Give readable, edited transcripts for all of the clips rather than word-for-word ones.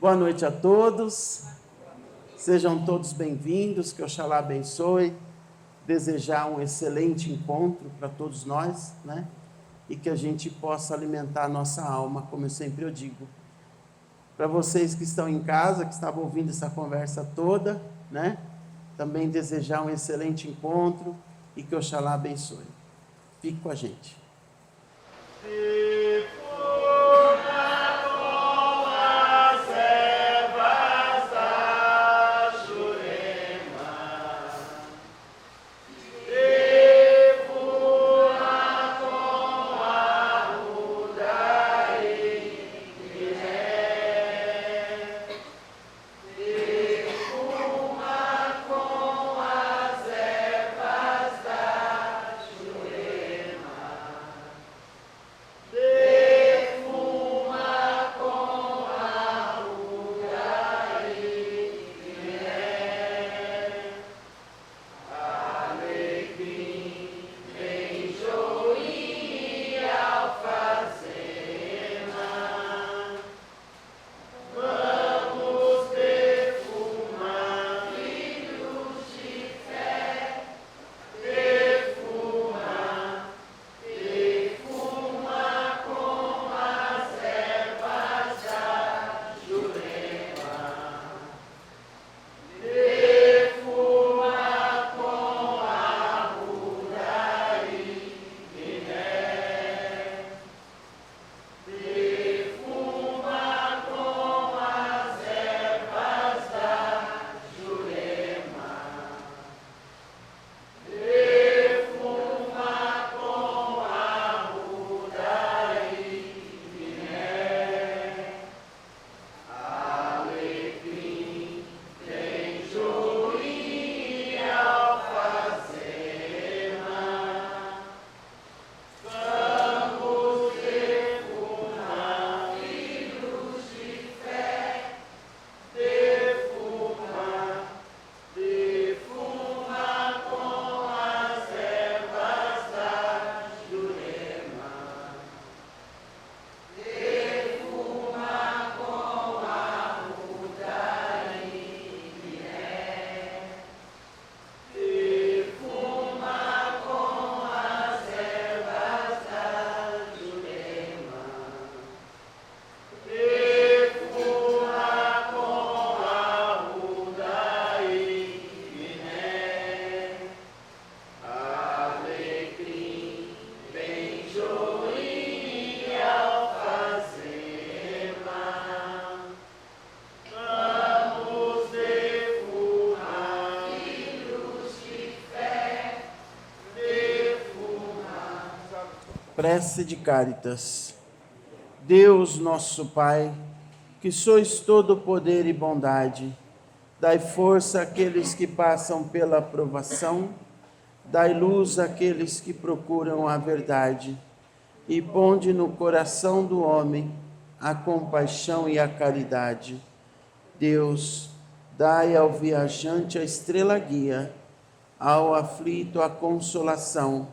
Boa noite a todos, sejam todos bem-vindos, que Oxalá abençoe, desejar um excelente encontro para todos nós, né? E que a gente possa alimentar a nossa alma, como eu sempre digo. Para vocês que estão em casa, que estavam ouvindo essa conversa toda, né? Também desejar um excelente encontro e que Oxalá abençoe. Fique com a gente. Prece de Cáritas. Deus nosso Pai, que sois todo poder e bondade, dai força àqueles que passam pela provação, dai luz àqueles que procuram a verdade, e ponde no coração do homem a compaixão e a caridade. Deus, dai ao viajante a estrela guia, ao aflito a consolação,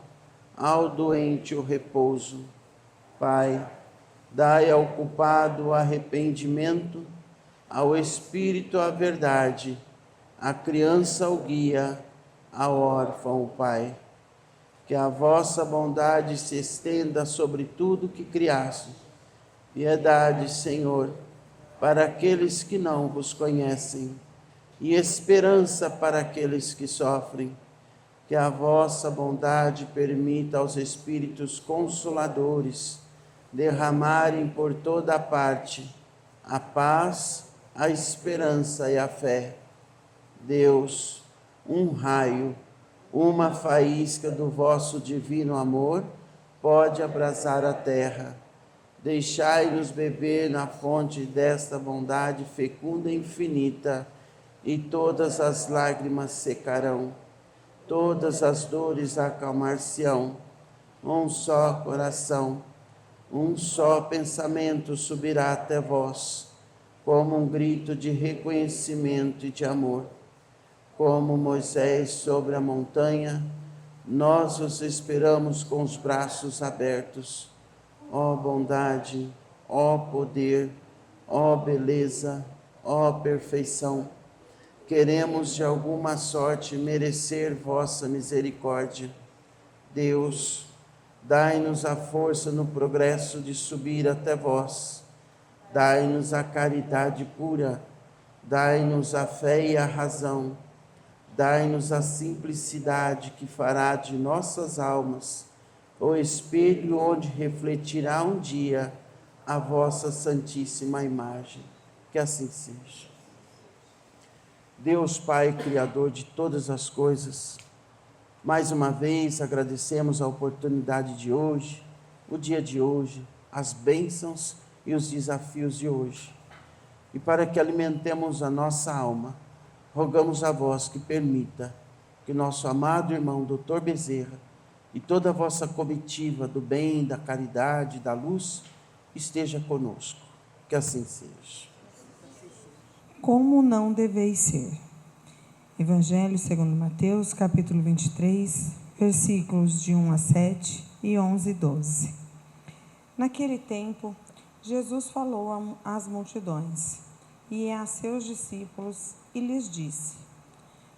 ao doente o repouso. Pai, dai ao culpado o arrependimento, ao espírito a verdade, à criança o guia, ao órfão o Pai. Que a vossa bondade se estenda sobre tudo que criaste. Piedade, Senhor, para aqueles que não vos conhecem, e esperança para aqueles que sofrem. Que a vossa bondade permita aos Espíritos Consoladores derramarem por toda a parte a paz, a esperança e a fé. Deus, um raio, uma faísca do vosso divino amor pode abrasar a terra. Deixai-nos beber na fonte desta bondade fecunda e infinita, e todas as lágrimas secarão. Todas as dores acalmar-se-ão, um só coração, um só pensamento subirá até vós, como um grito de reconhecimento e de amor. Como Moisés sobre a montanha, nós os esperamos com os braços abertos. Ó bondade, ó poder, ó beleza, ó perfeição, queremos de alguma sorte merecer vossa misericórdia. Deus, dai-nos a força no progresso de subir até vós. Dai-nos a caridade pura, dai-nos a fé e a razão. Dai-nos a simplicidade que fará de nossas almas o espelho onde refletirá um dia a vossa santíssima imagem. Que assim seja. Deus Pai, Criador de todas as coisas, mais uma vez agradecemos a oportunidade de hoje, o dia de hoje, as bênçãos e os desafios de hoje. E para que alimentemos a nossa alma, rogamos a vós que permita que nosso amado irmão Dr. Bezerra e toda a vossa comitiva do bem, da caridade, da luz, esteja conosco. Que assim seja. Como não deveis ser. Evangelho segundo Mateus, capítulo 23, versículos de 1 a 7 e 11 e 12. Naquele tempo, Jesus falou às multidões e a seus discípulos e lhes disse: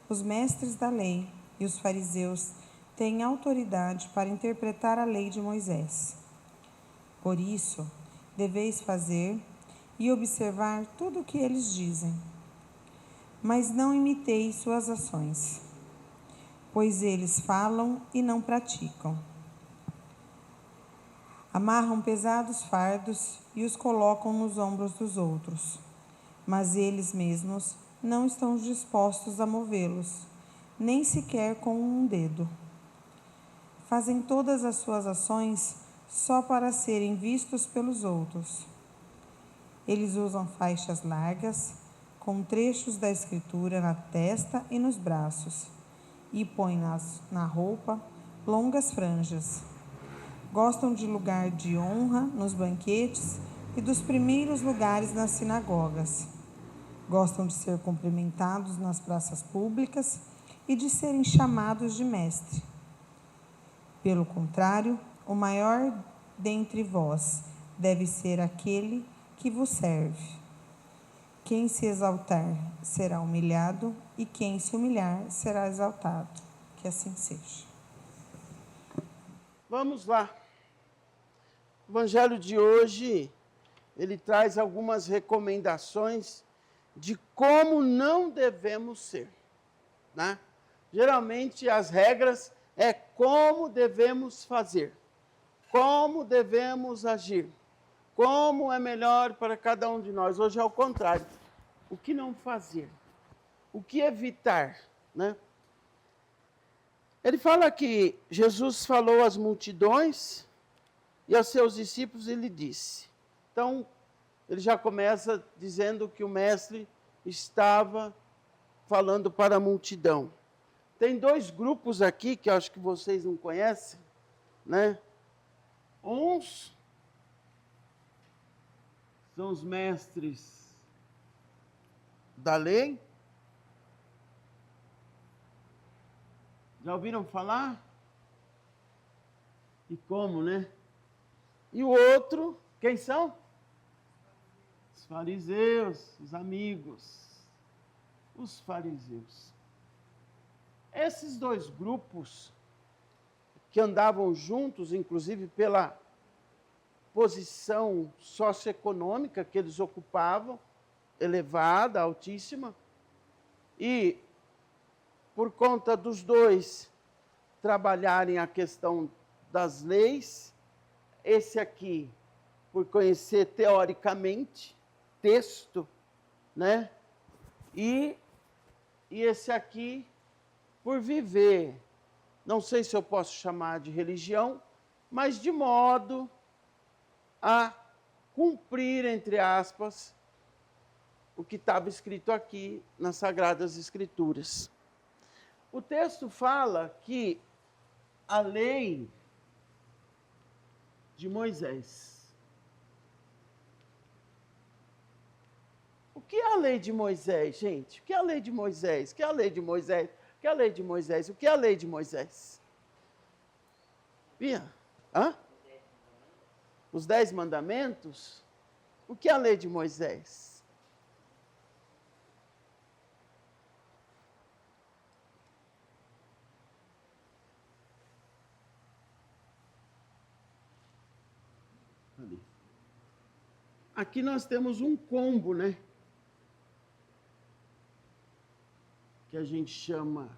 os mestres da lei e os fariseus têm autoridade para interpretar a lei de Moisés. Por isso, deveis fazer e observar tudo o que eles dizem. Mas não imiteis suas ações, pois eles falam e não praticam. Amarram pesados fardos e os colocam nos ombros dos outros, mas eles mesmos não estão dispostos a movê-los, nem sequer com um dedo. Fazem todas as suas ações só para serem vistos pelos outros. Eles usam faixas largas, com trechos da Escritura na testa e nos braços, e põem na roupa longas franjas. Gostam de lugar de honra nos banquetes e dos primeiros lugares nas sinagogas. Gostam de ser cumprimentados nas praças públicas e de serem chamados de mestre. Pelo contrário, o maior dentre vós deve ser aquele que vos serve. Quem se exaltar será humilhado, e quem se humilhar será exaltado. Que assim seja. Vamos lá. O Evangelho de hoje, ele traz algumas recomendações de como não devemos ser, né? Geralmente as regras é como devemos fazer, como devemos agir, como é melhor para cada um de nós. Hoje é o contrário. O que não fazer? O que evitar, né? Ele fala que Jesus falou às multidões e aos seus discípulos ele disse. Então, ele já começa dizendo que o mestre estava falando para a multidão. Tem dois grupos aqui que eu acho que vocês não conhecem, né? Uns são os mestres da lei. Já ouviram falar? E como, né? E o outro, quem são? Os fariseus, os amigos. Os fariseus. Esses dois grupos que andavam juntos, inclusive pela posição socioeconômica que eles ocupavam, elevada, altíssima, e por conta dos dois trabalharem a questão das leis, esse aqui, por conhecer teoricamente, texto, né? E esse aqui, por viver, não sei se eu posso chamar de religião, mas de modo a cumprir, entre aspas, o que estava escrito aqui nas Sagradas Escrituras. O texto fala que a lei de Moisés. O que é a lei de Moisés, gente? O que é a lei de Moisés? O que é a lei de Moisés? O que é a lei de Moisés? O que é a lei de Moisés? Bia? Hã? Os 10 mandamentos? O que é a lei de Moisés? aqui nós temos um combo, né? Que a gente chama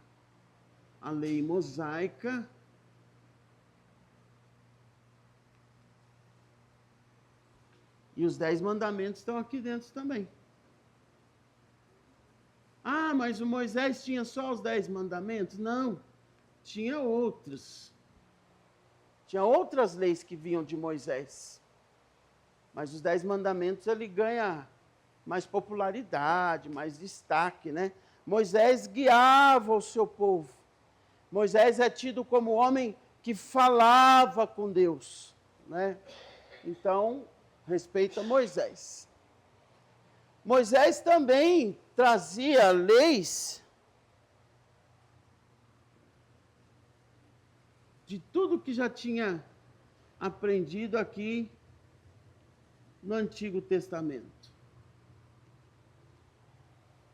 a lei mosaica. E os 10 mandamentos estão aqui dentro também. Ah, mas o Moisés tinha só os 10 mandamentos? Não, tinha outros. Tinha outras leis que vinham de Moisés. Mas os 10 mandamentos ele ganha mais popularidade, mais destaque, né? Moisés guiava o seu povo. Moisés é tido como homem que falava com Deus, né? Então, respeita Moisés. Moisés também trazia leis de tudo que já tinha aprendido aqui no Antigo Testamento.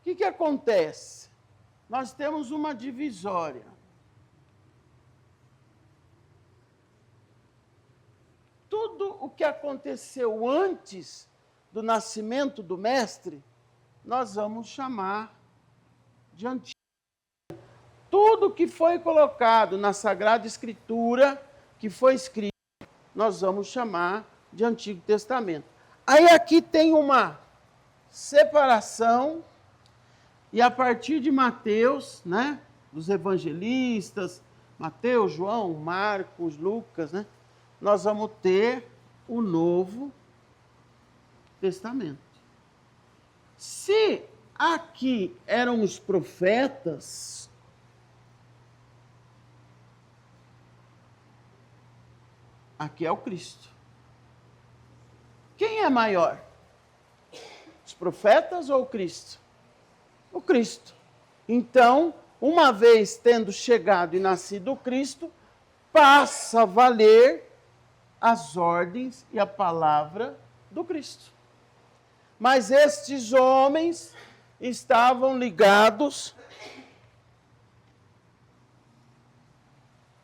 O que acontece? Nós temos uma divisória. Tudo o que aconteceu antes do nascimento do Mestre, nós vamos chamar de Antigo. Tudo que foi colocado na Sagrada Escritura, que foi escrito, nós vamos chamar de Antigo Testamento. Aí aqui tem uma separação, e a partir de Mateus, né, dos evangelistas, Mateus, João, Marcos, Lucas, né, nós vamos ter o Novo Testamento. Se aqui eram os profetas, aqui é o Cristo. Quem é maior? Os profetas ou o Cristo? O Cristo. Então, uma vez tendo chegado e nascido o Cristo, passa a valer as ordens e a palavra do Cristo. Mas estes homens estavam ligados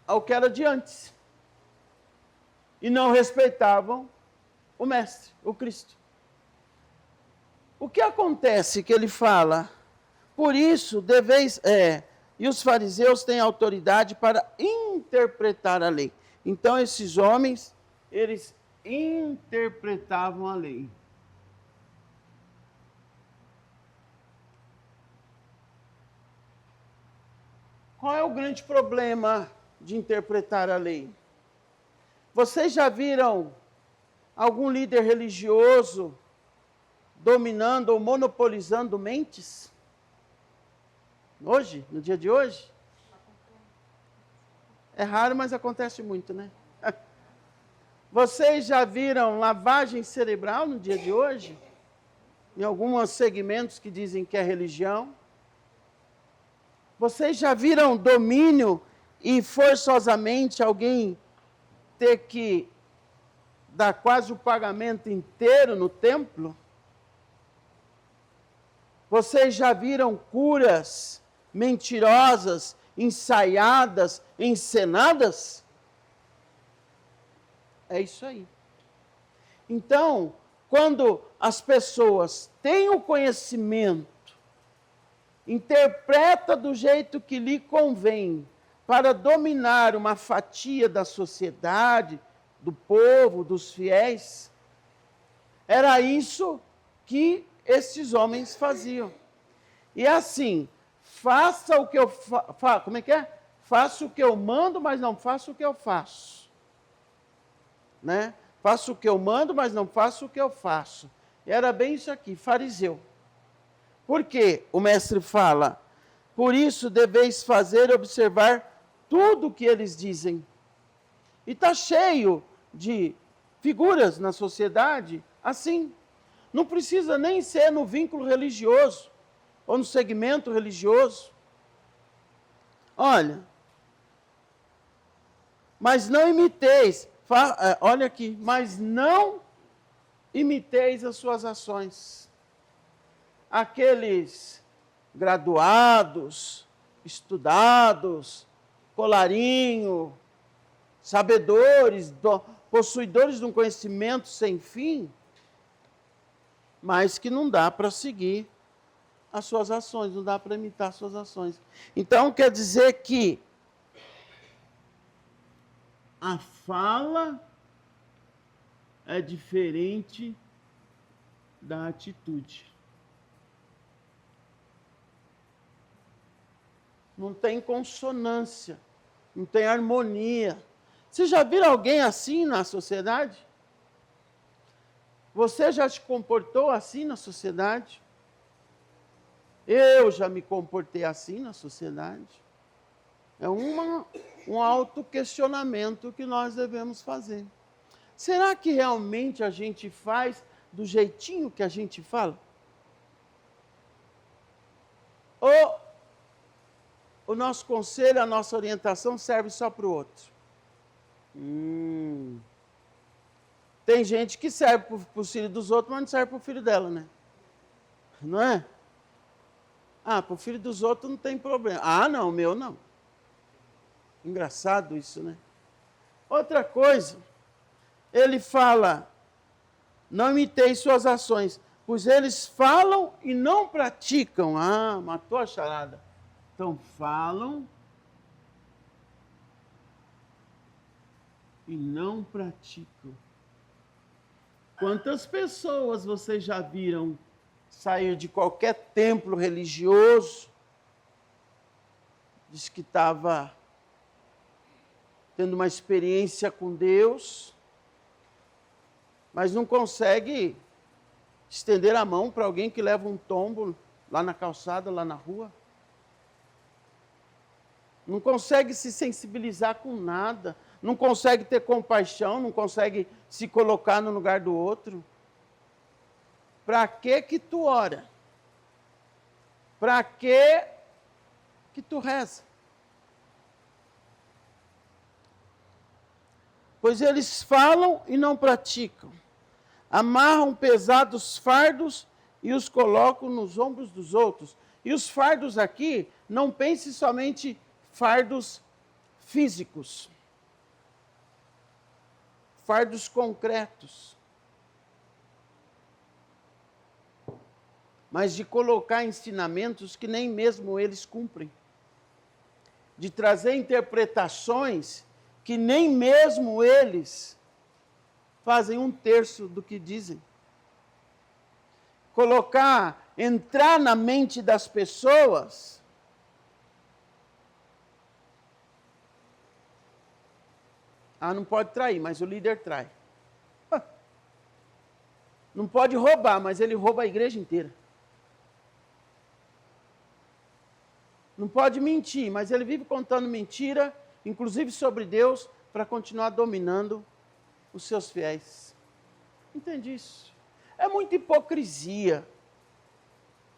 ao que era de antes. E não respeitavam o Mestre, o Cristo. O que acontece que ele fala? Por isso deveis... e os fariseus têm autoridade para interpretar a lei. Então esses homens, eles interpretavam a lei. Qual é o grande problema de interpretar a lei? Vocês já viram algum líder religioso dominando ou monopolizando mentes? Hoje, no dia de hoje? É raro, mas acontece muito, né? Vocês já viram lavagem cerebral no dia de hoje? Em alguns segmentos que dizem que é religião? Vocês já viram domínio e forçosamente alguém ter que dar quase o pagamento inteiro no templo? Vocês já viram curas mentirosas, ensaiadas, encenadas? É isso aí. Então, quando as pessoas têm o conhecimento, interpreta do jeito que lhe convém, para dominar uma fatia da sociedade, do povo, dos fiéis, era isso que esses homens faziam. E assim, faça o que eu faço. Como é que é? Faça o que eu mando, mas não faça o que eu faço. Né? Faço o que eu mando, mas não faço o que eu faço. Era bem isso aqui, fariseu. Por quê? O mestre fala, por isso deveis fazer e observar tudo o que eles dizem. E está cheio de figuras na sociedade assim. Não precisa nem ser no vínculo religioso, ou no segmento religioso. Olha, mas não imiteis, olha aqui, mas não imiteis as suas ações. Aqueles graduados, estudados, colarinho, sabedores, possuidores de um conhecimento sem fim, mas que não dá para seguir as suas ações, não dá para imitar as suas ações. Então, quer dizer que a fala é diferente da atitude. Não tem consonância, não tem harmonia. Você já viu alguém assim na sociedade? Você já se comportou assim na sociedade? Eu já me comportei assim na sociedade. É um autoquestionamento que nós devemos fazer. Será que realmente a gente faz do jeitinho que a gente fala? Ou o nosso conselho, a nossa orientação serve só para o outro? Tem gente que serve para o filho dos outros, mas não serve para o filho dela, né? Não é? Ah, para o filho dos outros não tem problema. Ah, não, o meu não. Engraçado isso, né? Outra coisa, ele fala, não imitei suas ações, pois eles falam e não praticam. Ah, matou a charada. Então falam e não praticam. Quantas pessoas vocês já viram sair de qualquer templo religioso, diz que estava tendo uma experiência com Deus, mas não consegue estender a mão para alguém que leva um tombo lá na calçada, lá na rua? Não consegue se sensibilizar com nada, não consegue ter compaixão, não consegue se colocar no lugar do outro. Para que tu ora? Para que tu reza? Pois eles falam e não praticam. Amarram pesados fardos e os colocam nos ombros dos outros. E os fardos aqui, não pense somente fardos físicos. Fardos concretos. Mas de colocar ensinamentos que nem mesmo eles cumprem. De trazer interpretações que nem mesmo eles fazem um terço do que dizem. Entrar na mente das pessoas não pode trair, mas o líder trai. Não pode roubar, mas ele rouba a igreja inteira. Não pode mentir, mas ele vive contando mentira, inclusive sobre Deus, para continuar dominando os seus fiéis. Entende isso? É muita hipocrisia.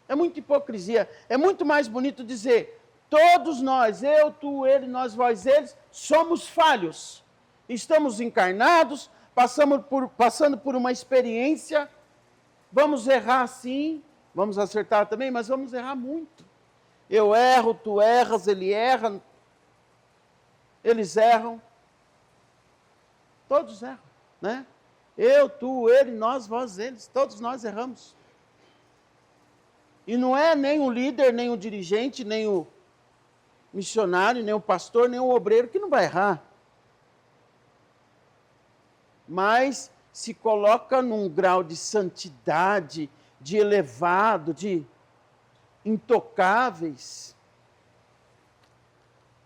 É muita hipocrisia. É muito mais bonito dizer, todos nós, eu, tu, ele, nós, vós, eles, somos falhos. Estamos encarnados, passando por uma experiência, vamos errar sim, vamos acertar também, mas vamos errar muito. Eu erro, tu erras, ele erra, eles erram, todos erram, né? Eu, tu, ele, nós, vós, eles, todos nós erramos. E não é nem o líder, nem o dirigente, nem o missionário, nem o pastor, nem o obreiro que não vai errar. Mas se coloca num grau de santidade, de elevado, de intocáveis.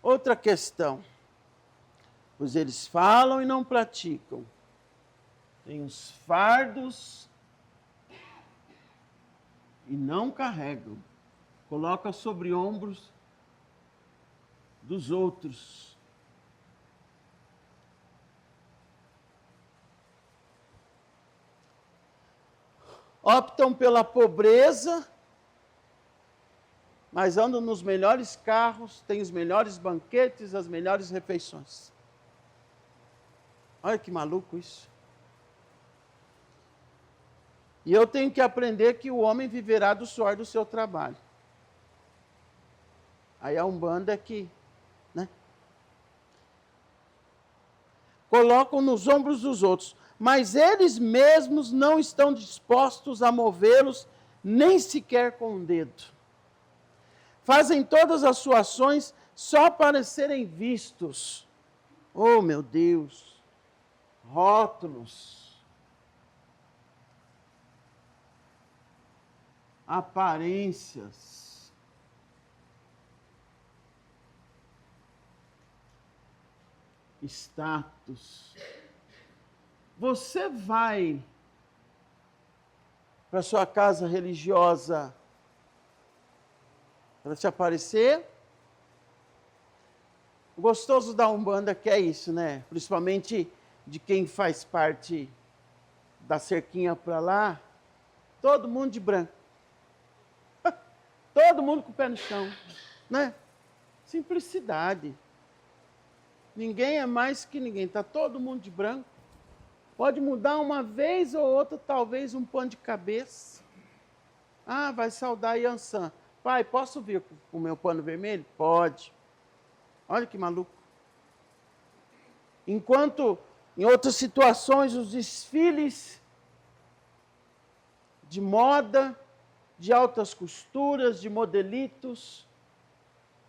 Outra questão, pois eles falam e não praticam. Tem os fardos e não carregam. Coloca sobre ombros dos outros. Optam pela pobreza, mas andam nos melhores carros, têm os melhores banquetes, as melhores refeições. Olha que maluco isso. E eu tenho que aprender que o homem viverá do suor do seu trabalho. Aí a Umbanda é que, né? Colocam nos ombros dos outros, mas eles mesmos não estão dispostos a movê-los, nem sequer com um dedo. Fazem todas as suas ações só para serem vistos. Oh, meu Deus! Rótulos. Aparências. Status. Você vai para sua casa religiosa para te aparecer? O gostoso da Umbanda que é isso, né? Principalmente de quem faz parte da cerquinha para lá, todo mundo de branco. Todo mundo com o pé no chão, né? Simplicidade. Ninguém é mais que ninguém, está todo mundo de branco. Pode mudar uma vez ou outra, talvez um pano de cabeça. Ah, vai saudar Yansan. Pai, posso vir com o meu pano vermelho? Pode. Olha que maluco. Enquanto, em outras situações, os desfiles de moda, de altas costuras, de modelitos,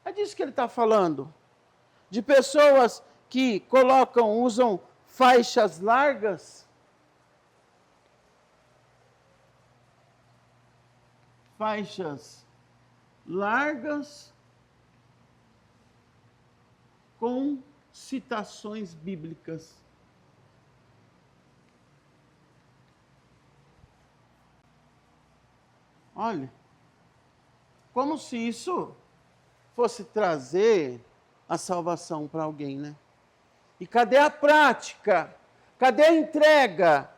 é disso que ele está falando. De pessoas que usam faixas largas, com citações bíblicas. Olha, como se isso fosse trazer a salvação para alguém, né? E cadê a prática? Cadê a entrega?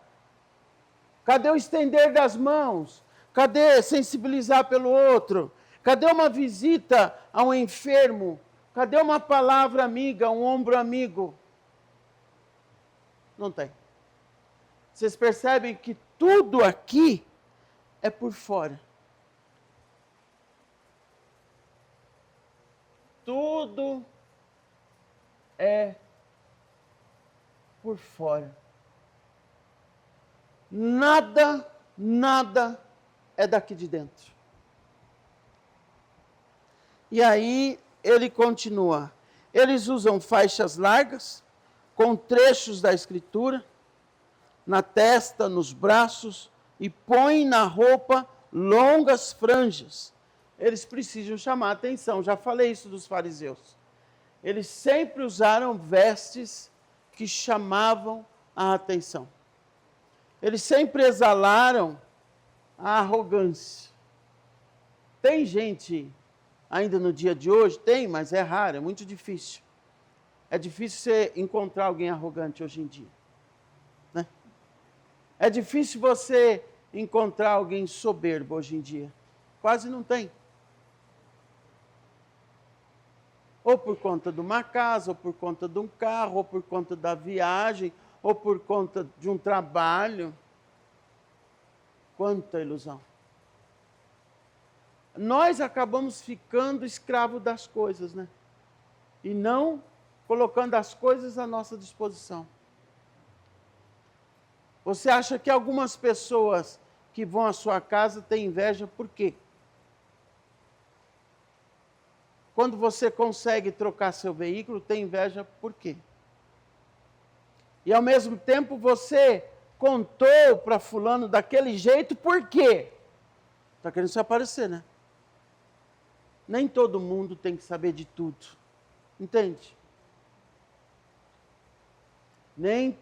Cadê o estender das mãos? Cadê sensibilizar pelo outro? Cadê uma visita a um enfermo? Cadê uma palavra amiga, um ombro amigo? Não tem. Vocês percebem que tudo aqui é por fora. Tudo é por fora. Nada é daqui de dentro. E aí ele continua. Eles usam faixas largas, com trechos da Escritura, na testa, nos braços, e põem na roupa longas franjas. Eles precisam chamar a atenção. Já falei isso dos fariseus. Eles sempre usaram vestes que chamavam a atenção. Eles sempre exalaram a arrogância. Tem gente, ainda no dia de hoje, tem, mas é raro, é muito difícil. É difícil você encontrar alguém arrogante hoje em dia, né? É difícil você encontrar alguém soberbo hoje em dia. Quase não tem. Ou por conta de uma casa, ou por conta de um carro, ou por conta da viagem, ou por conta de um trabalho. Quanta ilusão. Nós acabamos ficando escravos das coisas, né? E não colocando as coisas à nossa disposição. Você acha que algumas pessoas que vão à sua casa têm inveja por quê? Quando você consegue trocar seu veículo, tem inveja por quê? E ao mesmo tempo você contou para fulano daquele jeito, por quê? Está querendo se aparecer, né? Nem todo mundo tem que saber de tudo. Entende?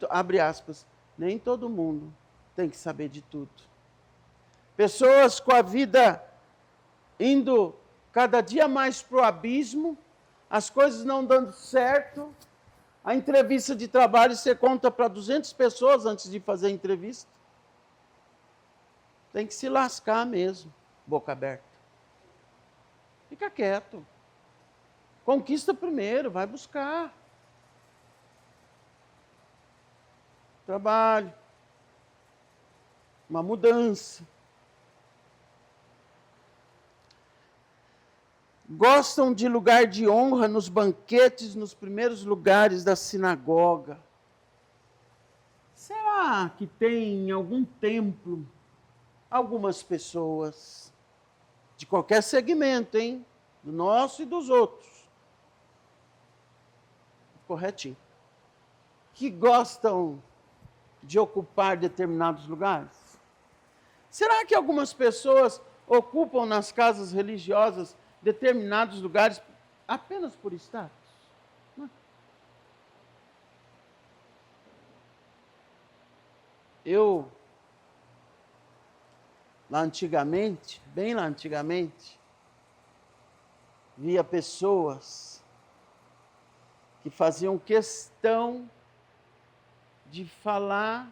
Abre aspas, nem todo mundo tem que saber de tudo. Pessoas com a vida indo cada dia mais para o abismo, as coisas não dando certo, a entrevista de trabalho você conta para 200 pessoas antes de fazer a entrevista. Tem que se lascar mesmo, boca aberta. Fica quieto. Conquista primeiro, vai buscar. Trabalho. Uma mudança. Gostam de lugar de honra nos banquetes, nos primeiros lugares da sinagoga. Será Será que tem em algum templo algumas pessoas, de qualquer segmento, hein? Do nosso e dos outros, corretinho, que gostam de ocupar determinados lugares? Será que algumas pessoas ocupam nas casas religiosas determinados lugares apenas por status? Não. Eu, lá antigamente, bem lá antigamente, via pessoas que faziam questão de falar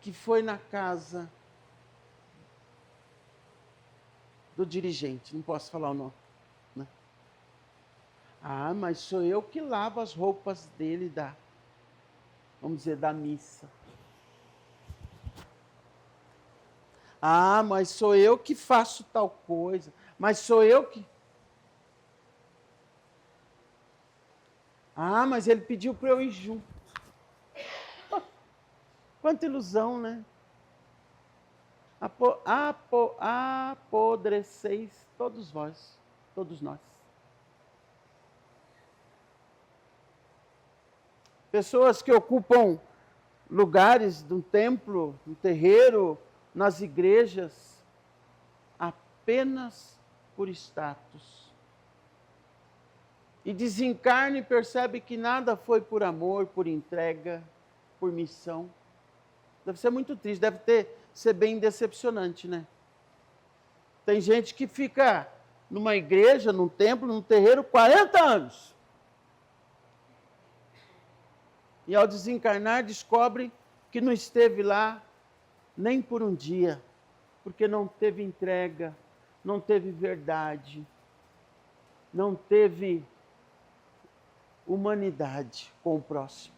que foi na casa do dirigente, não posso falar o nome, né? Ah, mas sou eu que lavo as roupas dele vamos dizer, da missa. Ah, mas sou eu que faço tal coisa, mas sou eu que... Ah, mas ele pediu para eu ir junto. Quanta ilusão, né? Apodreceis todos vós, todos nós. Pessoas que ocupam lugares de um templo, um terreiro, nas igrejas, apenas por status. E desencarna e percebe que nada foi por amor, por entrega, por missão. Deve ser muito triste, deve ser bem decepcionante, né? Tem gente que fica numa igreja, num templo, num terreiro, 40 anos. E ao desencarnar, descobre que não esteve lá nem por um dia, porque não teve entrega, não teve verdade, não teve humanidade com o próximo.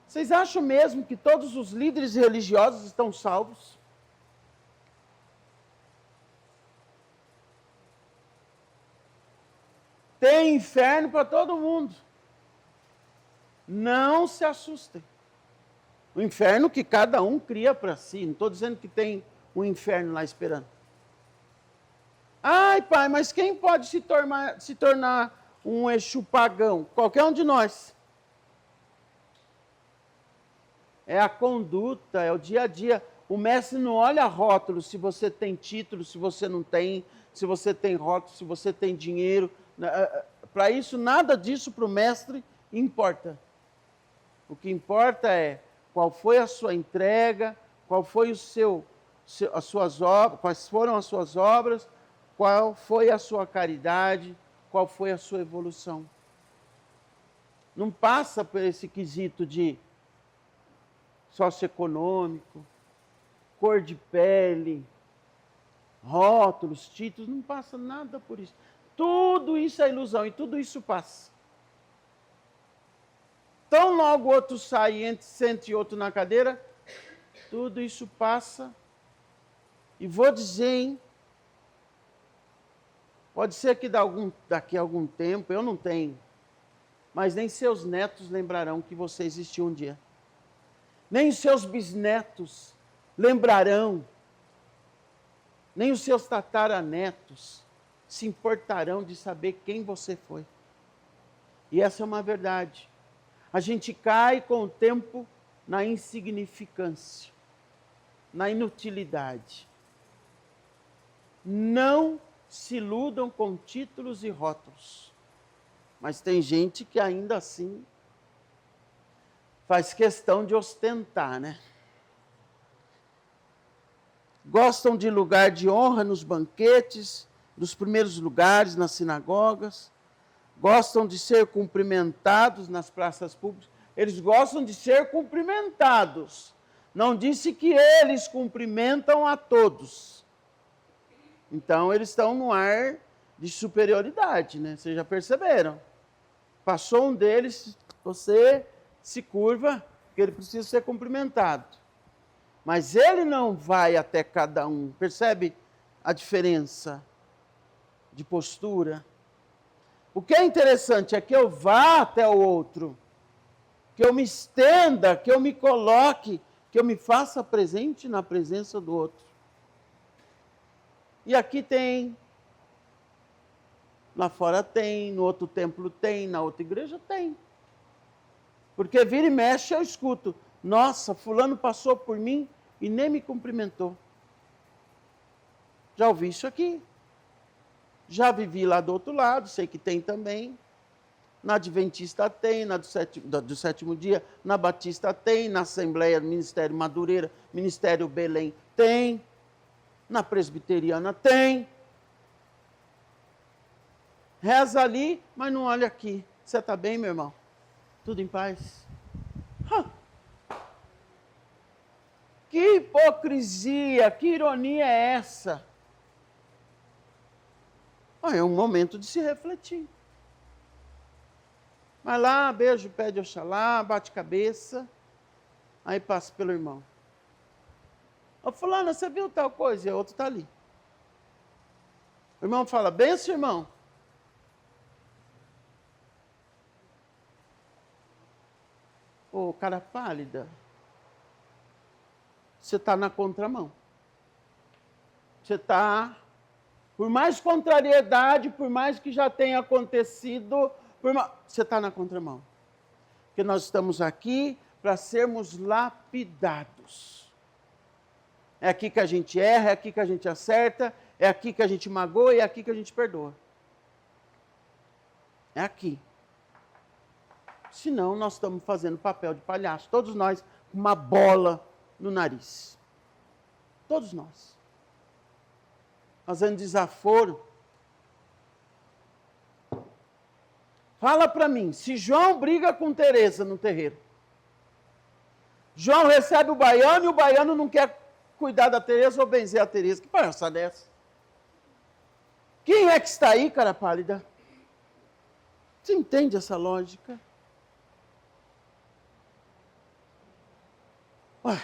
Vocês acham mesmo que todos os líderes religiosos estão salvos? Tem inferno para todo mundo. Não se assustem. O inferno que cada um cria para si. Não estou dizendo que tem um inferno lá esperando. Ai, pai, mas quem pode se tornar um Exu pagão? Qualquer um de nós. É a conduta, é o dia a dia. O mestre não olha rótulo, se você tem título, se você não tem, se você tem rótulo, se você tem dinheiro. Para isso, nada disso para o mestre importa. O que importa é qual foi a sua entrega, qual foi as suas obras, quais foram as suas obras, qual foi a sua caridade, qual foi a sua evolução. Não passa por esse quesito de socioeconômico, cor de pele, rótulos, títulos, não passa nada por isso. Tudo isso é ilusão e tudo isso passa. Tão logo outro sai, sente outro na cadeira, tudo isso passa. E vou dizer, hein, pode ser que daqui a algum tempo, eu não tenho, mas nem seus netos lembrarão que você existiu um dia. Nem os seus bisnetos lembrarão, nem os seus tataranetos se importarão de saber quem você foi. E essa é uma verdade. A gente cai com o tempo na insignificância, na inutilidade. Não se iludam com títulos e rótulos. Mas tem gente que ainda assim faz questão de ostentar, né? Gostam de lugar de honra nos banquetes, dos primeiros lugares nas sinagogas, gostam de ser cumprimentados nas praças públicas. Eles gostam de ser cumprimentados. Não disse que eles cumprimentam a todos. Então, eles estão no ar de superioridade, né? Vocês já perceberam? Passou um deles, você se curva, porque ele precisa ser cumprimentado. Mas ele não vai até cada um. Percebe a diferença de postura? O que é interessante é que eu vá até o outro, que eu me estenda, que eu me coloque, que eu me faça presente na presença do outro. E aqui tem, lá fora tem, no outro templo tem, na outra igreja tem. Porque vira e mexe eu escuto, nossa, fulano passou por mim e nem me cumprimentou. Já ouvi isso aqui. Já vivi lá do outro lado, sei que tem também. Na Adventista tem, na do sétimo dia, na Batista tem, na Assembleia Ministério Madureira, Ministério Belém tem, na Presbiteriana tem. Reza ali, mas não olha aqui. Você está bem, meu irmão? Tudo em paz? Que hipocrisia, que ironia é essa? É um momento de se refletir. Vai lá, beijo, pede Oxalá, bate cabeça, aí passa pelo irmão. Ô fulano, você viu tal coisa? E o outro está ali. O irmão fala, benção, irmão. Ô, cara pálida, você está na contramão. Você está, por mais contrariedade, por mais que já tenha acontecido, você está na contramão. Porque nós estamos aqui para sermos lapidados. É aqui que a gente erra, é aqui que a gente acerta, é aqui que a gente magoa e é aqui que a gente perdoa. É aqui. Senão nós estamos fazendo papel de palhaço. Todos nós, com uma bola no nariz. Todos nós. Fazendo desaforo. Fala para mim, se João briga com Teresa no terreiro, João recebe o baiano e o baiano não quer cuidar da Teresa ou benzer a Teresa. Que palhaçada é essa? Quem é que está aí, cara pálida? Você entende essa lógica? Ué,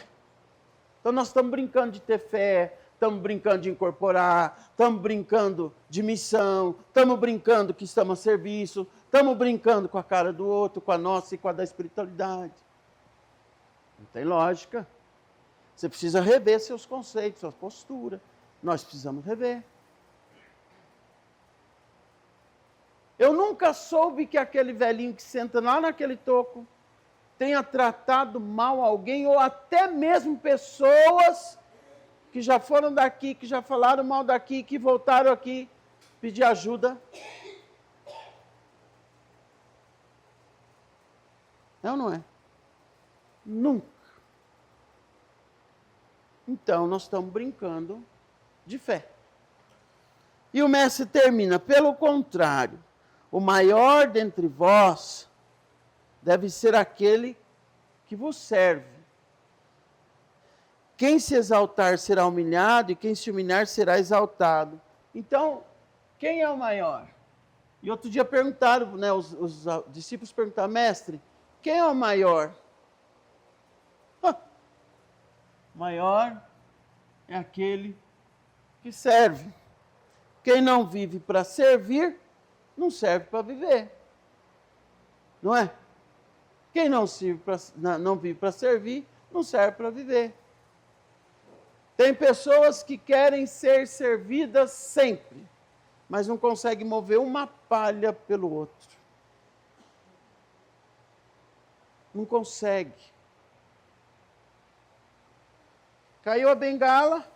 então nós estamos brincando de ter fé, estamos brincando de incorporar, estamos brincando de missão, estamos brincando que estamos a serviço, estamos brincando com a cara do outro, com a nossa e com a da espiritualidade. Não tem lógica. Você precisa rever seus conceitos, sua postura. Nós precisamos rever. Eu nunca soube que aquele velhinho que senta lá naquele toco tenha tratado mal alguém, ou até mesmo pessoas que já foram daqui, que já falaram mal daqui, que voltaram aqui pedir ajuda. É ou não é? Nunca. Então, nós estamos brincando de fé. E o mestre termina, pelo contrário, o maior dentre vós deve ser aquele que vos serve. Quem se exaltar será humilhado, e quem se humilhar será exaltado. Então, quem é o maior? E outro dia perguntaram, né, os discípulos perguntaram, mestre, quem é o maior? O maior é aquele que serve. Quem não vive para servir, não serve para viver. Não é? Quem não vive para servir, não serve para viver. Tem pessoas que querem ser servidas sempre, mas não conseguem mover uma palha pelo outro. Não consegue. Caiu a bengala,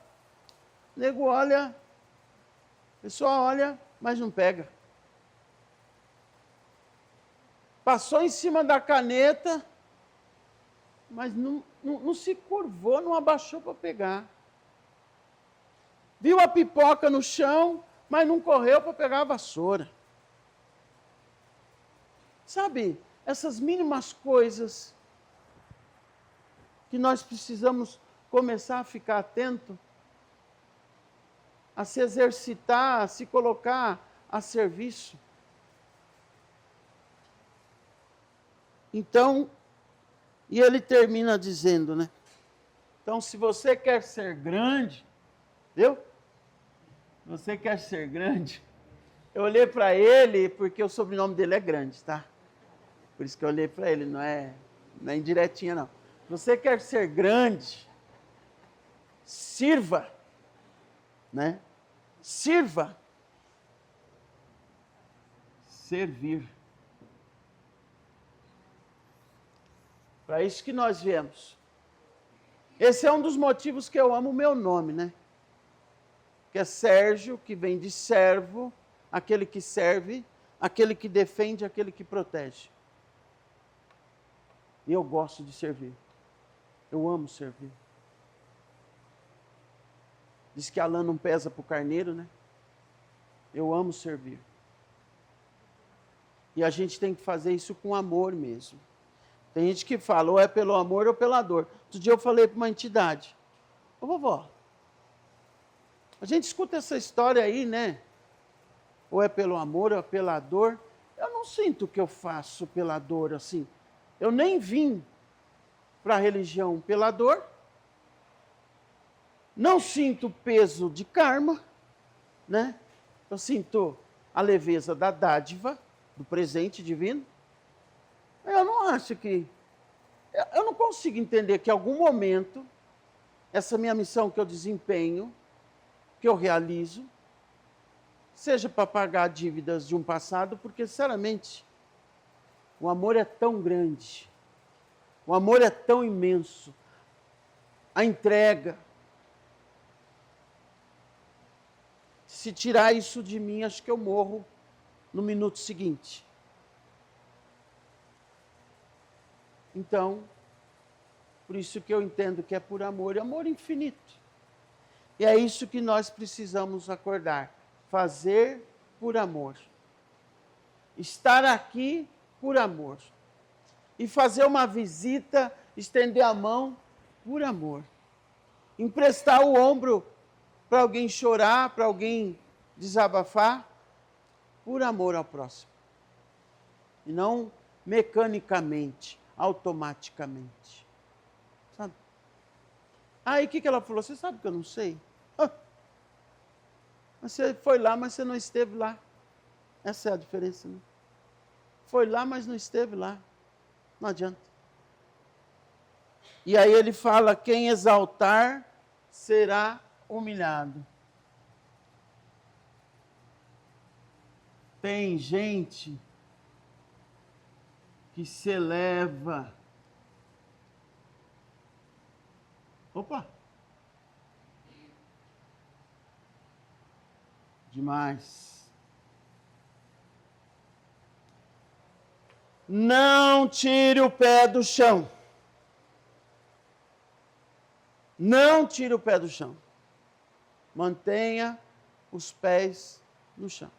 o nego olha, a pessoa olha, mas não pega. Passou em cima da caneta, mas não se curvou, não abaixou para pegar. Viu a pipoca no chão, mas não correu para pegar a vassoura. Sabe, essas mínimas coisas que nós precisamos começar a ficar atento, a se exercitar, a se colocar a serviço. Então, e ele termina dizendo, né? Então, se você quer ser grande, viu? Você quer ser grande, Eu olhei para ele porque o sobrenome dele é grande, tá? Por isso que eu olhei para ele, não é indiretinha, não. Você quer ser grande, sirva, né? Sirva. Servir. Para isso que nós viemos. Esse é um dos motivos que eu amo o meu nome, né? Que é Sérgio, que vem de servo, aquele que serve, aquele que defende, aquele que protege. E eu gosto de servir. Eu amo servir. Diz que a lã não pesa para o carneiro, né? Eu amo servir. E a gente tem que fazer isso com amor mesmo. Tem gente que fala, ou é pelo amor ou pela dor. Outro dia eu falei para uma entidade, ô vovó, a gente escuta essa história aí, né? Ou é pelo amor ou é pela dor. Eu não sinto que eu faço pela dor assim. Eu nem vim para a religião pela dor. Não sinto peso de karma, né? Eu sinto a leveza da dádiva, do presente divino. Eu não acho que... Eu não consigo entender que em algum momento, essa minha missão que eu desempenho, que eu realizo, seja para pagar dívidas de um passado, porque, sinceramente, o amor é tão grande, o amor é tão imenso, a entrega. Se tirar isso de mim, acho que eu morro no minuto seguinte. Então, por isso que eu entendo que é por amor, e amor infinito. E é isso que nós precisamos acordar, fazer por amor. Estar aqui por amor. E fazer uma visita, estender a mão por amor. Emprestar o ombro para alguém chorar, para alguém desabafar, por amor ao próximo. E não mecanicamente, automaticamente. Sabe? Aí o que ela falou? Você sabe que eu não sei? Você foi lá, mas você não esteve lá. Essa é a diferença, né? Foi lá, mas não esteve lá. Não adianta. E aí ele fala, quem exaltar será humilhado. Tem gente que se eleva. Opa! Demais. Não tire o pé do chão. Não tire o pé do chão. Mantenha os pés no chão.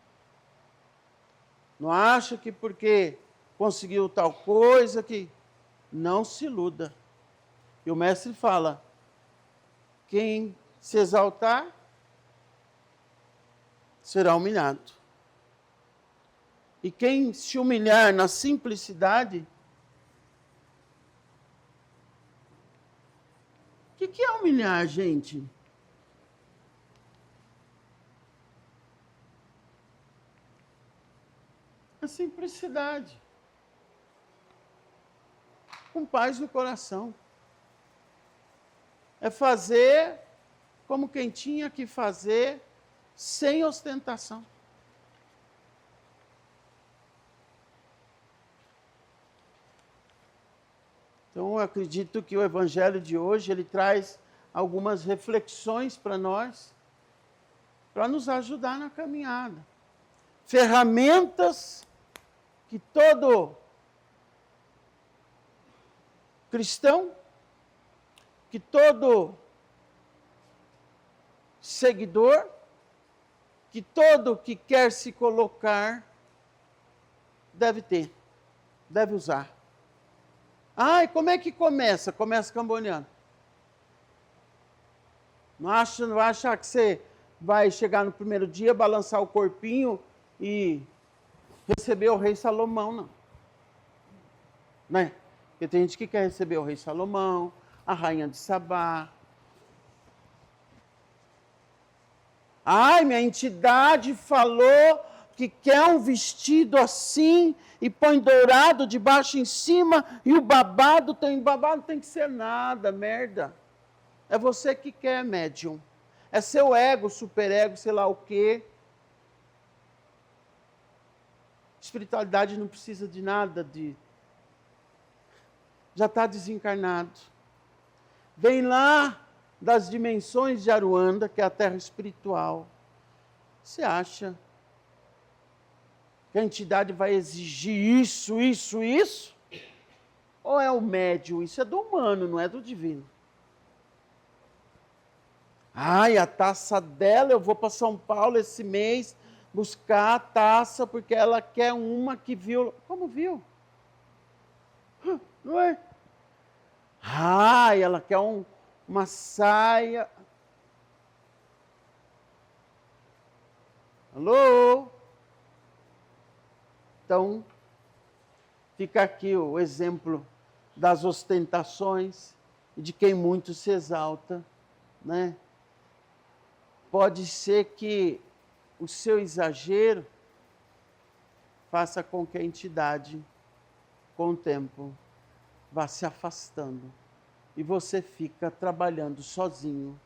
Não acha que porque conseguiu tal coisa que... Não se iluda. E o mestre fala, quem se exaltar será humilhado. E quem se humilhar na simplicidade... O que é humilhar, gente? A simplicidade. Com paz no coração. É fazer como quem tinha que fazer, sem ostentação. Então, eu acredito que o Evangelho de hoje, ele traz algumas reflexões para nós, para nos ajudar na caminhada. Ferramentas que todo cristão, que todo seguidor, que todo que quer se colocar, deve ter, deve usar. Ai, como é que começa? Começa cambaleando. Não vai achar que você vai chegar no primeiro dia, balançar o corpinho e receber o rei Salomão, não. Né? Porque tem gente que quer receber o rei Salomão, a rainha de Sabá. Ai, minha entidade falou que quer um vestido assim e põe dourado de baixo em cima e o babado não tem que ser nada, merda. É você que quer, médium. É seu ego, superego, sei lá o quê. Espiritualidade não precisa de nada já está desencarnado. Vem lá das dimensões de Aruanda, que é a terra espiritual. Você acha que a entidade vai exigir isso? Ou é o médium? Isso é do humano, não é do divino. Ai, a taça dela, eu vou para São Paulo esse mês buscar a taça, porque ela quer uma que viu. Como viu? Não é? Ai, ela quer uma saia. Alô? Então, fica aqui o exemplo das ostentações e de quem muito se exalta, né? Pode ser que o seu exagero faça com que a entidade, com o tempo, vá se afastando e você fica trabalhando sozinho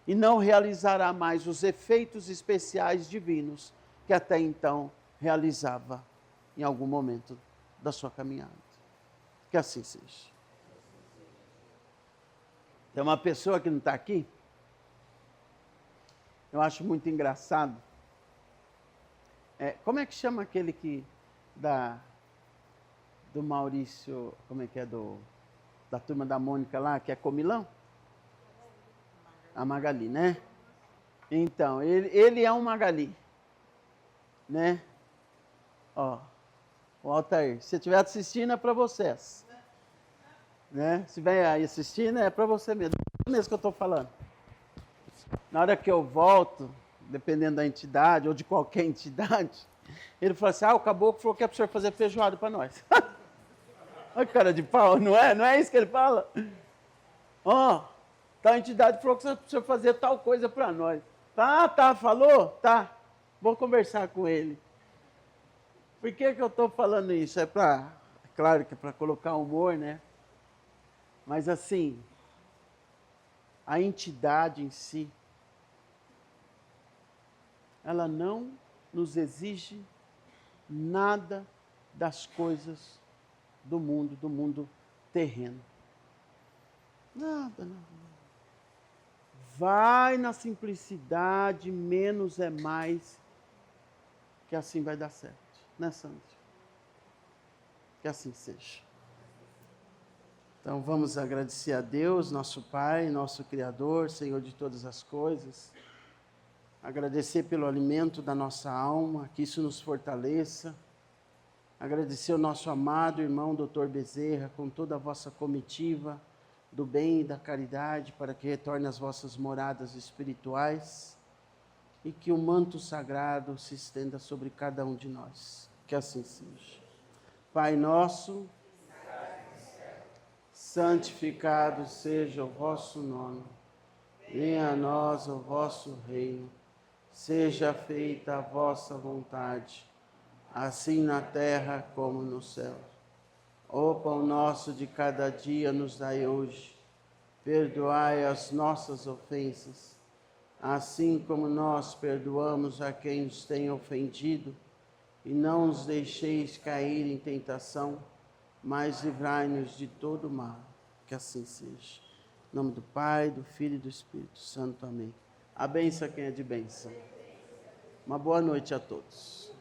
e não realizará mais os efeitos especiais divinos que até então realizava em algum momento da sua caminhada. Que assim seja. Tem uma pessoa que não está aqui, eu acho muito engraçado. Como é que chama aquele do Maurício, como é que é, da turma da Mônica lá, que é comilão? A Magali, né? Então, ele é um Magali, né? Ó, o Altair, se estiver assistindo é para vocês, né? Se vier aí assistindo é para você mesmo, é mesmo que eu estou falando. Na hora que eu volto, dependendo da entidade, ou de qualquer entidade, ele falou assim, o caboclo falou que é para o senhor fazer feijoada para nós. Olha que cara de pau, não é? Não é isso que ele fala? Tal entidade falou que é para o senhor fazer tal coisa para nós. Tá, falou? Tá. Vou conversar com ele. Por que eu estou falando isso? Claro que é para colocar humor, né? Mas assim, a entidade em si, ela não nos exige nada das coisas do mundo terreno. Nada. Vai na simplicidade, menos é mais, que assim vai dar certo. Né, Sandra? Que assim seja. Então vamos agradecer a Deus, nosso Pai, nosso Criador, Senhor de todas as coisas. Agradecer pelo alimento da nossa alma, que isso nos fortaleça. Agradecer ao nosso amado irmão Dr. Bezerra, com toda a vossa comitiva do bem e da caridade, para que retorne às vossas moradas espirituais e que o manto sagrado se estenda sobre cada um de nós. Que assim seja. Pai nosso, santificado seja o vosso nome. Venha a nós o vosso reino. Seja feita a vossa vontade, assim na terra como no céu. O pão nosso de cada dia nos dai hoje. Perdoai as nossas ofensas, assim como nós perdoamos a quem nos tem ofendido. E não nos deixeis cair em tentação, mas livrai-nos de todo mal. Que assim seja. Em nome do Pai, do Filho e do Espírito Santo. Amém. A bênção quem é de bênção. Uma boa noite a todos.